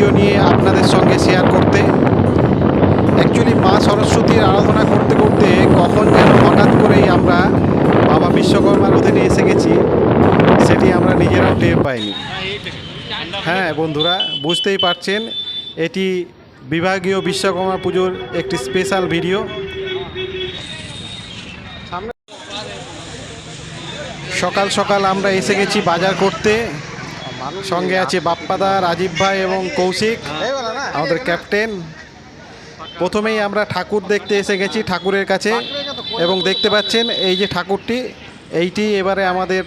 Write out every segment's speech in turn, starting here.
Video নিয়ে আপনাদের সঙ্গে শেয়ার করতে। অ্যাকচুয়ালি মা সরস্বতীর আরাধনা করতে করতে কখন যেন হঠাৎ করেই আমরা বাবা বিশ্বকর্মার অধীনে এসে গেছি, সেটি আমরা নিজেরাও টের পাইনি। হ্যাঁ বন্ধুরা, বুঝতেই পারছেন এটি বিভাগীয় বিশ্বকর্মা পুজোর একটি স্পেশাল ভিডিও। সকাল সকাল আমরা এসে গেছি বাজার করতে। সঙ্গে আছে বাপ্পাদা, রাজীব ভাই এবং কৌশিক, আমাদের ক্যাপ্টেন। প্রথমেই আমরা ঠাকুর দেখতে এসে গেছি ঠাকুরের কাছে, এবং দেখতে পাচ্ছেন এই যে ঠাকুরটি, এইটি এবারে আমাদের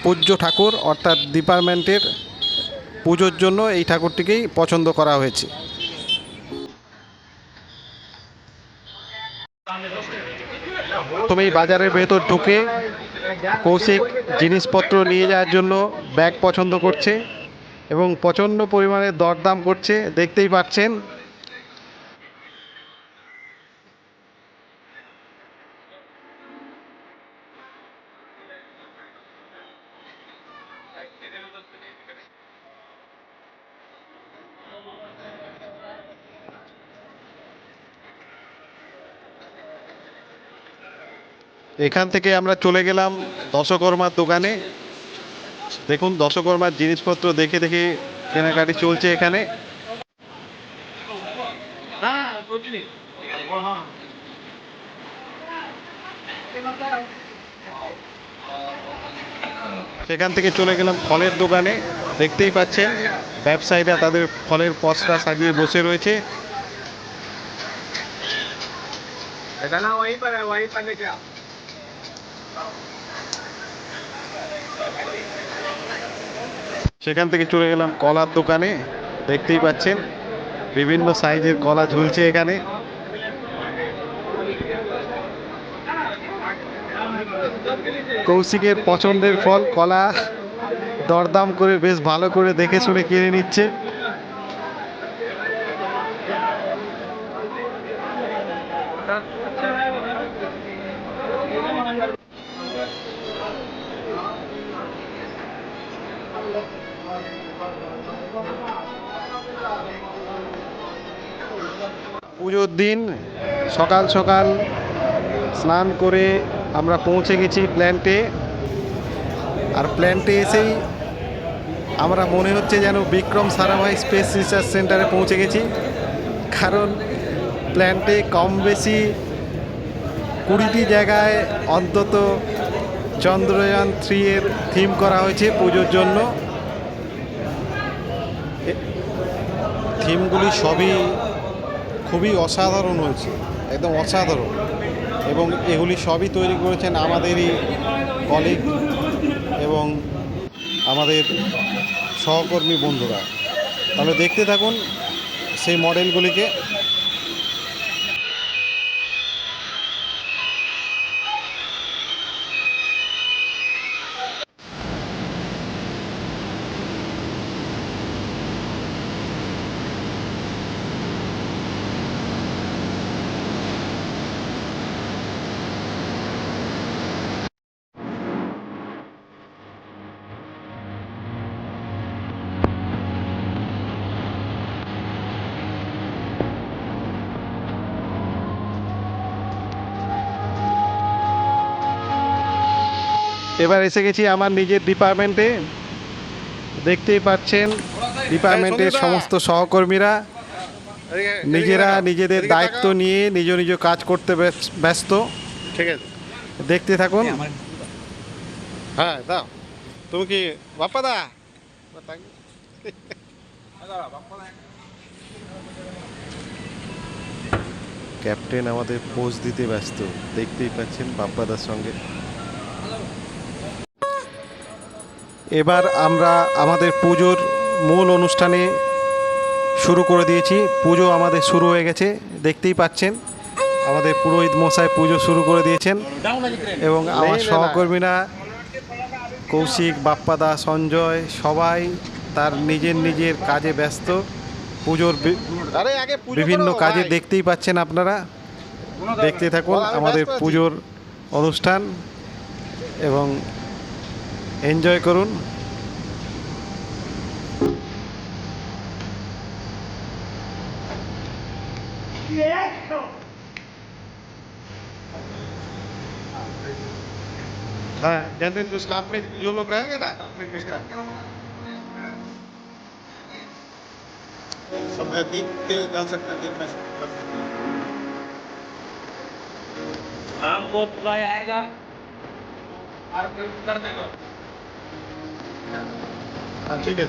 পূজ্য ঠাকুর, অর্থাৎ ডিপার্টমেন্টের পুজোর জন্য এই ঠাকুরটিকেই পছন্দ করা হয়েছে। প্রথমেই বাজারের ভেতর ঢুকে কৌশিক জিনিসপত্র নিয়ে যাওয়ার জন্য ব্যাগ পছন্দ করছে এবং প্রচণ্ড পরিমাণে দরদাম করছে, দেখতেই পাচ্ছেন। এখান থেকে আমরা চলে গেলাম দশকর্মার দোকানে। দেখুন দশকর্মার জিনিসপত্র দেখে দেখে কেনাকাটি চলছে এখানে। সেখান থেকে চলে গেলাম ফলের দোকানে। দেখতেই পাচ্ছেন ব্যবসায়ীরা তাদের ফলের পসরা সাজিয়ে বসে রয়েছে। সেখান থেকে চলে গেলাম কলার দোকানে। দেখতেই পাচ্ছেন বিভিন্ন সাইজের কলা ঝুলছে এখানে। কৌশিকের পছন্দের ফল কলা, দরদাম করে বেশ ভালো করে দেখে শুনে কিনে নিচ্ছে। পুজোর দিন সকাল সকাল স্নান করে আমরা পৌঁছে গেছি প্ল্যান্টে। আর প্ল্যান্টে এসেই আমরা মনে হচ্ছে যেন বিক্রম সারাভাই স্পেস রিসার্চ সেন্টারে পৌঁছে গেছি, কারণ প্ল্যান্টে কম বেশি 20টি জায়গায় অন্তত চন্দ্রযান 3 এর থিম করা হয়েছে পুজোর জন্য। থিমগুলি সবই খুবই অসাধারণ হয়েছে, একদম অসাধারণ, এবং এগুলি সবই তৈরি করেছেন আমাদেরই কলিগ এবং আমাদের সহকর্মী বন্ধুরা। তাহলে দেখতে থাকুন সেই মডেলগুলিকে। এবার এসে গেছি আমার নিজের ডিপার্টমেন্টে। দেখতেই পাচ্ছেন ডিপার্টমেন্টের সমস্ত সহকর্মীরা নিজেরা নিজেদের দায়িত্ব নিয়ে নিজ নিজ কাজ করতে ব্যস্ত। ঠিক আছে, দেখতে থাকুন। হ্যাঁ দাও, তুমি কি বাপ্পাদা? ক্যাপ্টেন আমাদের পোজ দিতে ব্যস্ত, দেখতেই পাচ্ছেন বাপ্পাদার সঙ্গে। এবার আমরা আমাদের পুজোর মূল অনুষ্ঠানে শুরু করে দিয়েছি। পুজো আমাদের শুরু হয়ে গেছে, দেখতেই পাচ্ছেন আমাদের পুরোহিত মশাই পুজো শুরু করে দিয়েছেন, এবং আমার সহকর্মীরা কৌশিক, বাপ্পাদা, সঞ্জয় সবাই তার নিজের নিজের কাজে ব্যস্ত। পুজোর বিভিন্ন কাজে দেখতেই পাচ্ছেন আপনারা। দেখতে থাকুন আমাদের পুজোর অনুষ্ঠান এবং এনজয় করুন। हाँ जैसे उस काम में जो लोग रहेंगे ना सब दिन डाल सकते हैं दिन में हमको बुलाया आएगा और फिर कर देगा हाँ ठीक है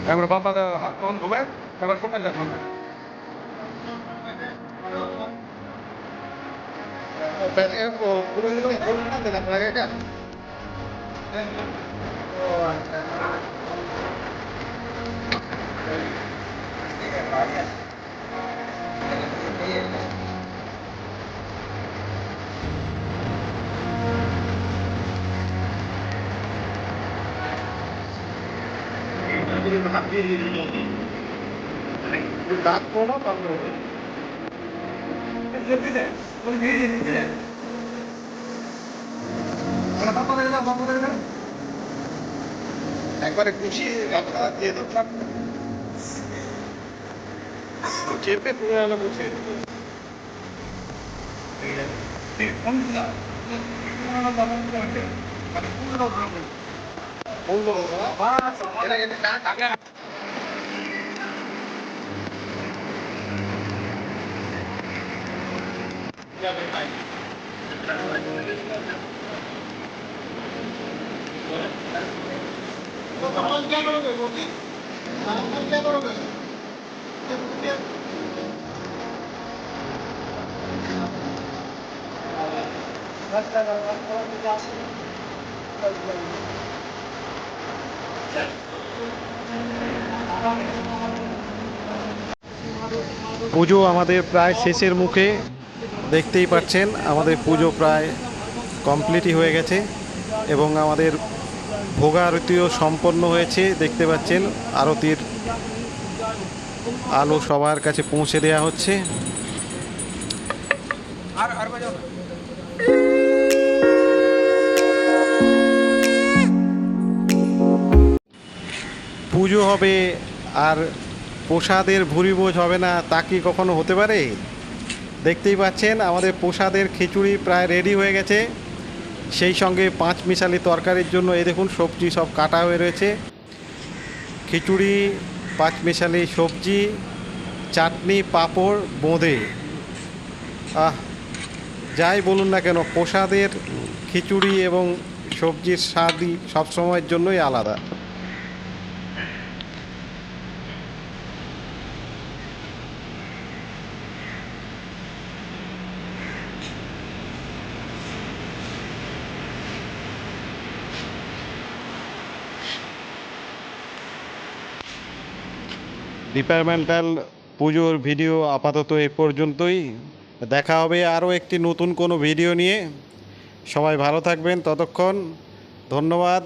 Camera papa ada akun gue, camera papa ada akun. PDF को पूरे में खोलना देना पड़ेगा क्या दांत को ना बंद हो একবারে গুছিয়ে রাখা দিয়ে তো চেপে পুরো আলো গুছিয়ে क्या करोगे मोदी क्या करोगे পুজো আমাদের প্রায় শেষের মুখে দেখতেই পাচ্ছেন আমাদের পুজো প্রায় কমপ্লিটই হয়ে গেছে এবং আমাদের ভোগারতিও সম্পন্ন হয়েছে দেখতে পাচ্ছেন আরতির আলো সবার কাছে পৌঁছে দেওয়া হচ্ছে পুজো হবে আর প্রসাদের ভুরিভোজ হবে না তা কি কখনো হতে পারে দেখতেই পাচ্ছেন আমাদের প্রসাদের খিচুড়ি প্রায় রেডি হয়ে গেছে সেই সঙ্গে পাঁচ মিশালি তরকারির জন্য এই দেখুন সবজি সব কাটা হয়ে রয়েছে খিচুড়ি পাঁচ মিশালি সবজি চাটনি পাঁপড় বোঁদে যাই বলুন না কেন প্রসাদের খিচুড়ি এবং সবজির স্বাদই সবসময়ের জন্যই আলাদা ডিপার্টমেন্টাল পুজোর ভিডিও আপাতত এ পর্যন্তই দেখা হবে আরও একটি নতুন কোনো ভিডিও নিয়ে সবাই ভালো থাকবেন ততক্ষণ ধন্যবাদ